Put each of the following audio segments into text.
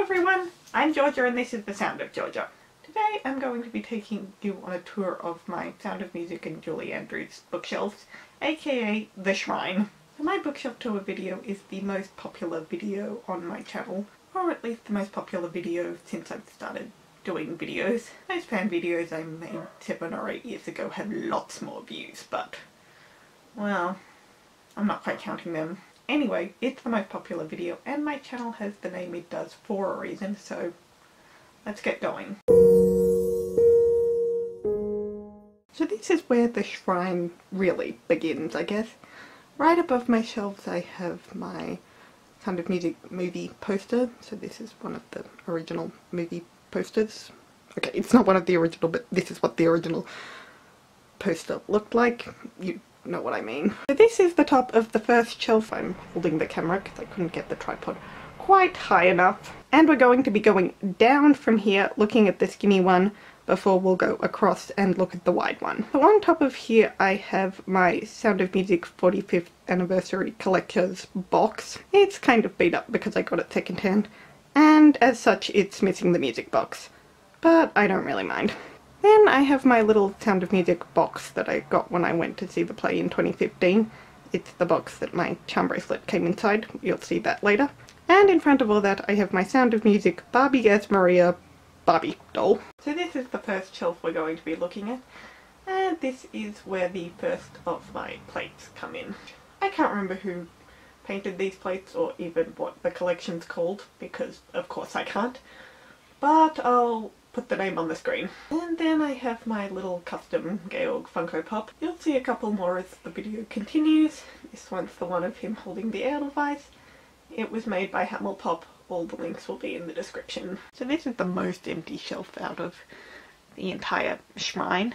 everyone, I'm Georgia and this is The Sound of Georgia. Today I'm going to be taking you on a tour of my Sound of Music and Julie Andrews bookshelves, aka The Shrine. So my bookshelf tour video is the most popular video on my channel, or at least the most popular video since I've started doing videos. Most fan videos I made 7 or 8 years ago had lots more views, but, well, I'm not quite counting them. Anyway, it's the most popular video and my channel has the name it does for a reason, so let's get going. So this is where the shrine really begins, I guess. Right above my shelves I have my Sound of Music movie poster, so this is one of the original movie posters. Okay, it's not one of the original, but this is what the original poster looked like. You know what I mean. So this is the top of the first shelf. I'm holding the camera because I couldn't get the tripod quite high enough. And we're going to be going down from here, looking at the skinny one, before we'll go across and look at the wide one. So on top of here I have my Sound of Music 45th Anniversary Collector's box. It's kind of beat up because I got it secondhand, and as such it's missing the music box, but I don't really mind. Then I have my little Sound of Music box that I got when I went to see the play in 2015. It's the box that my charm bracelet came inside. You'll see that later. And in front of all that I have my Sound of Music Barbie as Maria Barbie doll. So this is the first shelf we're going to be looking at, and this is where the first of my plates come in. I can't remember who painted these plates or even what the collection's called, because of course I can't, but I'll put the name on the screen. And then I have my little custom Georg Funko Pop. You'll see a couple more as the video continues. This one's the one of him holding the Edelweiss. It was made by Hamel Pop. All the links will be in the description. So this is the most empty shelf out of the entire shrine.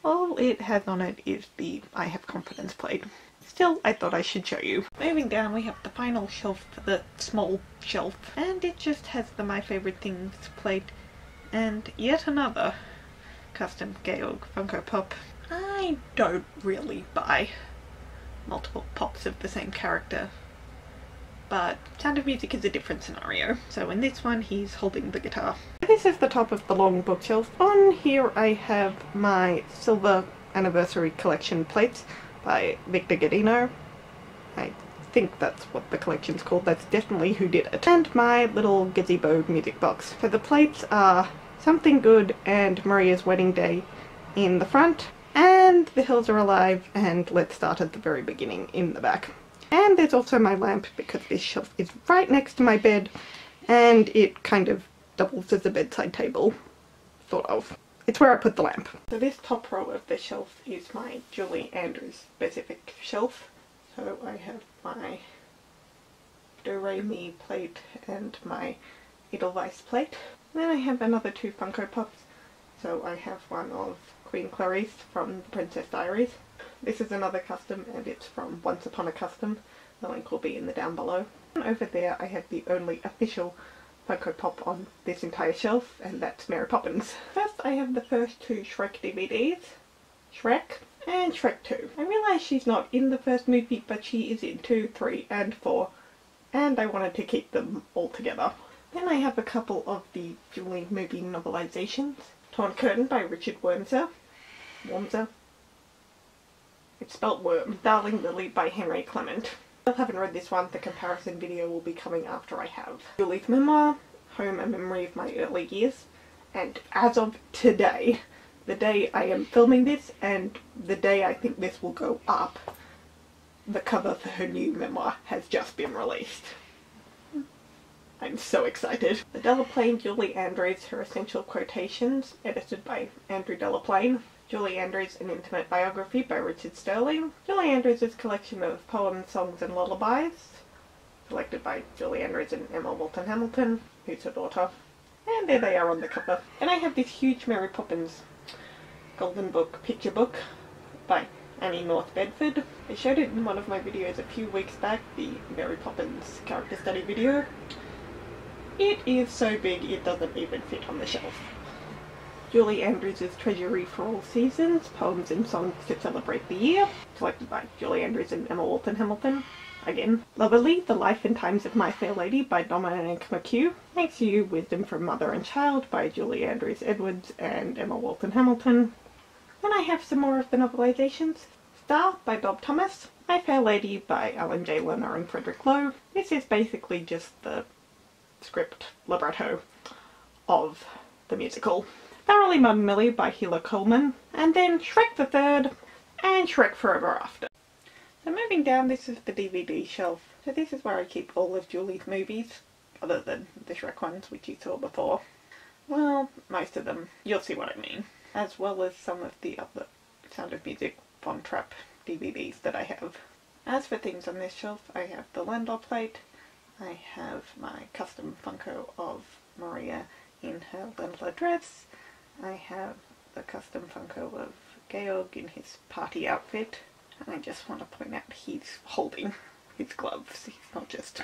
All it has on it is the I Have Confidence plate. Still, I thought I should show you. Moving down we have the final shelf for the small shelf, and it just has the My Favorite Things plate and yet another custom Georg Funko Pop. I don't really buy multiple pops of the same character, but Sound of Music is a different scenario. So in this one he's holding the guitar. This is the top of the long bookshelf. On here I have my Silver Anniversary Collection plates by Victor Godino. I think that's what the collection's called. That's definitely who did it. And my little gazebo music box. So the plates are Something Good and Maria's Wedding Day in the front, and The Hills Are Alive and Let's Start at the Very Beginning in the back. And there's also my lamp, because this shelf is right next to my bed and it kind of doubles as a bedside table, sort of. It's where I put the lamp. So this top row of the shelf is my Julie Andrews specific shelf. So I have my Do Re Mi plate and my Edelweiss plate. Then I have another 2 Funko Pops. So I have one of Queen Clarice from The Princess Diaries. This is another custom and it's from Once Upon a Custom. The link will be in the down below. And over there I have the only official Funko Pop on this entire shelf, and that's Mary Poppins. First I have the first 2 Shrek DVDs. Shrek and Shrek 2. I realise she's not in the first movie, but she is in 2, 3 and 4, and I wanted to keep them all together. Then I have a couple of the Julie movie novelizations. Torn Curtain by Richard Wormser. It's spelt worm. Darling Lily by Henry Clement. I still haven't read this one. The comparison video will be coming after I have. Julie's memoir, Home, A Memory of My Early Years. And as of today, the day I am filming this and the day I think this will go up, the cover for her new memoir has just been released. I'm so excited. The Delaplane Julie Andrews, Her Essential Quotations, edited by Andrew Delaplane. Julie Andrews, An Intimate Biography by Richard Sterling. Julie Andrews' collection of poems, songs and lullabies, collected by Julie Andrews and Emma Walton Hamilton, who's her daughter. And there they are on the cover. And I have this huge Mary Poppins Golden Book picture book by Annie North Bedford. I showed it in one of my videos a few weeks back, the Mary Poppins character study video. It is so big it doesn't even fit on the shelf. Julie Andrews' Treasury for All Seasons, Poems and Songs to Celebrate the Year, collected by Julie Andrews and Emma Walton Hamilton. again. Loverly, The Life and Times of My Fair Lady by Dominic McHugh. Thanks to You, Wisdom from Mother and Child by Julie Andrews Edwards and Emma Walton Hamilton. Then I have some more of the novelizations. Star by Bob Thomas. My Fair Lady by Alan J. Lerner and Frederick Lowe. This is basically just the script libretto of the musical. Thoroughly Modern Millie by Hila Coleman. And then Shrek the Third and Shrek Forever After. So moving down, this is the DVD shelf. So this is where I keep all of Julie's movies, other than the Shrek ones which you saw before. Well, most of them. You'll see what I mean. As well as some of the other Sound of Music von Trapp DVDs that I have. As for things on this shelf, I have the Landau plate, I have my custom Funko of Maria in her Landau dress, I have the custom Funko of Georg in his party outfit, and I just want to point out he's holding his gloves. He's not just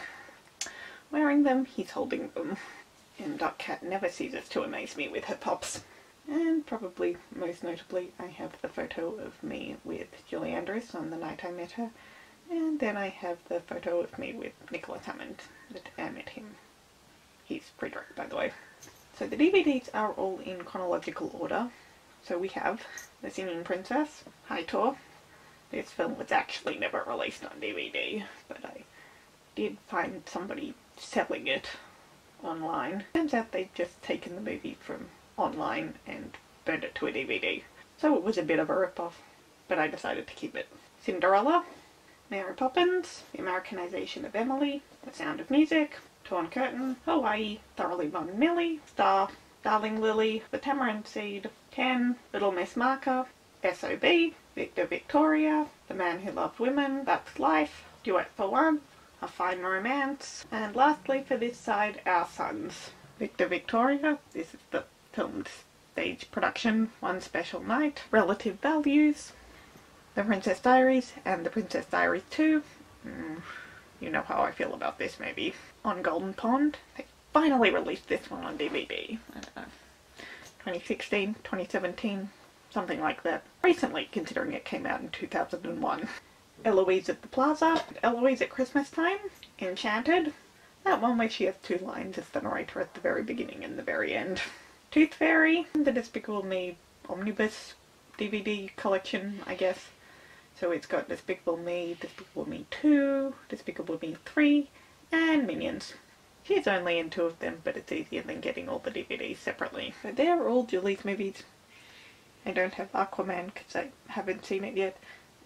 wearing them, he's holding them. And Dark Cat never ceases to amaze me with her pops. And probably most notably, I have the photo of me with Julie Andrews on the night I met her. And then I have the photo of me with Nicholas Hammond that I met him. He's Frederick, by the way. So the DVDs are all in chronological order. So we have The Singing Princess, High Tour. This film was actually never released on DVD, but I did find somebody selling it online. Turns out they'd just taken the movie from online and burned it to a DVD. So it was a bit of a rip-off, but I decided to keep it. Cinderella, Mary Poppins, The Americanization of Emily, The Sound of Music, Torn Curtain, Hawaii, Thoroughly Modern Millie, Star, Darling Lily, The Tamarind Seed, 10, Little Miss Marker, S.O.B., Victor Victoria, The Man Who Loved Women, That's Life, Duet for One, A Fine Romance, and lastly for this side, Our Sons. Victor Victoria, this is the filmed stage production, One Special Night, Relative Values, The Princess Diaries, and The Princess Diaries 2. You know how I feel about this maybe. On Golden Pond. They finally released this one on DVD. I don't know. 2016, 2017, something like that. Recently, considering it came out in 2001. Eloise at the Plaza, Eloise at Christmas Time, Enchanted, that one where she has two lines as the narrator at the very beginning and the very end. Tooth Fairy, the Despicable Me Omnibus DVD collection, I guess. So it's got Despicable Me 2, Despicable Me 3, and Minions. She's only in 2 of them, but it's easier than getting all the DVDs separately. So they're all Julie's movies. I don't have Aquaman because I haven't seen it yet.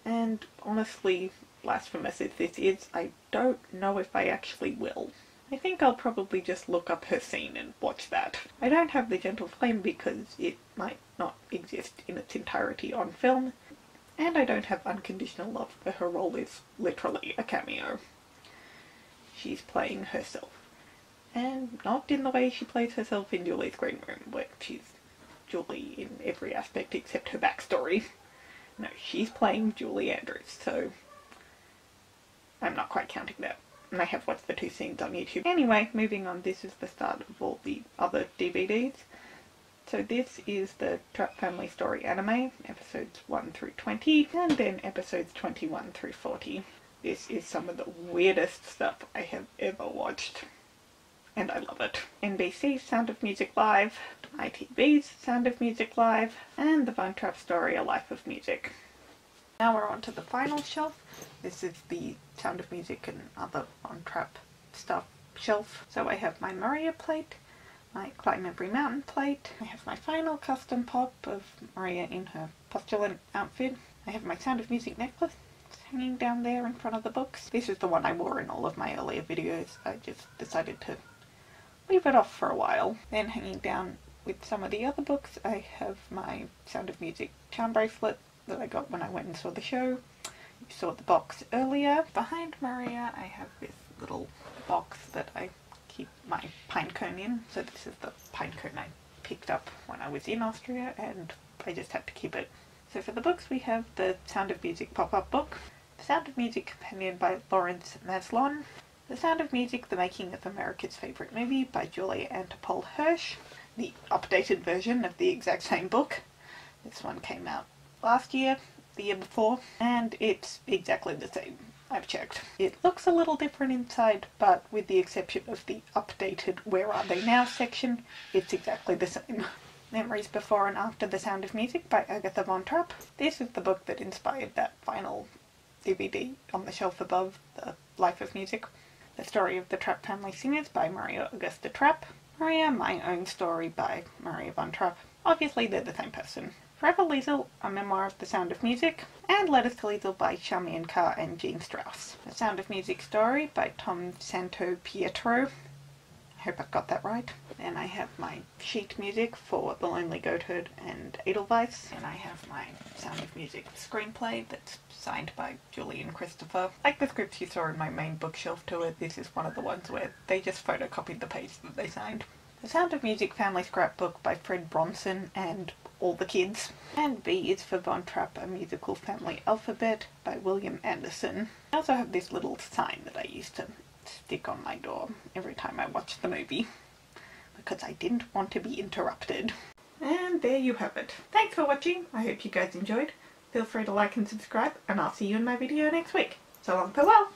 And honestly, blasphemous as this is, I don't know if I actually will. I think I'll probably just look up her scene and watch that. I don't have The Gentle Flame because it might not exist in its entirety on film. And I don't have Unconditional Love, for her role is literally a cameo. She's playing herself. And not in the way she plays herself in Julie's Green Room, where she's Julie in every aspect except her backstory. No, she's playing Julie Andrews, so I'm not quite counting that. And I have watched the 2 scenes on YouTube. Anyway, moving on, this is the start of all the other DVDs. So this is the Trapp Family Story anime, episodes 1 through 20, and then episodes 21 through 40. This is some of the weirdest stuff I have ever watched, and I love it. NBC's Sound of Music Live, ITV's Sound of Music Live, and the Von Trapp Story, A Life of Music. Now we're on to the final shelf. This is the Sound of Music and other Von Trapp stuff shelf. So I have my Maria plate, my Climb Every Mountain plate, I have my final custom pop of Maria in her postulant outfit, I have my Sound of Music necklace hanging down there in front of the books. This is the one I wore in all of my earlier videos. I just decided to leave it off for a while. Then hanging down with some of the other books, I have my Sound of Music charm bracelet that I got when I went and saw the show. You saw the box earlier. Behind Maria I have this little box that I keep my pine cone in. So this is the pine cone I picked up when I was in Austria and I just had to keep it. So for the books we have the Sound of Music pop-up book, The Sound of Music Companion by Lawrence Maslon, The Sound of Music, The Making of America's Favorite Movie by Julia Antipol Hirsch, the updated version of the exact same book. This one came out last year, the year before, and it's exactly the same I've checked. It looks a little different inside, but with the exception of the updated Where Are They Now section, it's exactly the same. Memories Before and After the Sound of Music by Agatha von Trapp. This is the book that inspired that final DVD on the shelf above, The Life of Music. The Story of the Trapp Family Singers by Maria Augusta Trapp. Maria, My Own Story by Maria von Trapp. Obviously they're the same person. Forever Liesel, A Memoir of the Sound of Music, and Letters to Liesel by Charmian Carr and Jean Strauss. The Sound of Music Story by Tom Santo Pietro. I hope I got that right. Then I have my sheet music for The Lonely Goatherd and Edelweiss. And I have my Sound of Music screenplay that's signed by Julie and Christopher. Like the scripts you saw in my main bookshelf tour, this is one of the ones where they just photocopied the page that they signed. The Sound of Music Family Scrapbook by Fred Bronson and all the kids. And B is for Von Trapp, A Musical Family Alphabet by William Anderson. I also have this little sign that I used to stick on my door every time I watched the movie, because I didn't want to be interrupted. And there you have it. Thanks for watching. I hope you guys enjoyed. Feel free to like and subscribe, and I'll see you in my video next week. So long, farewell!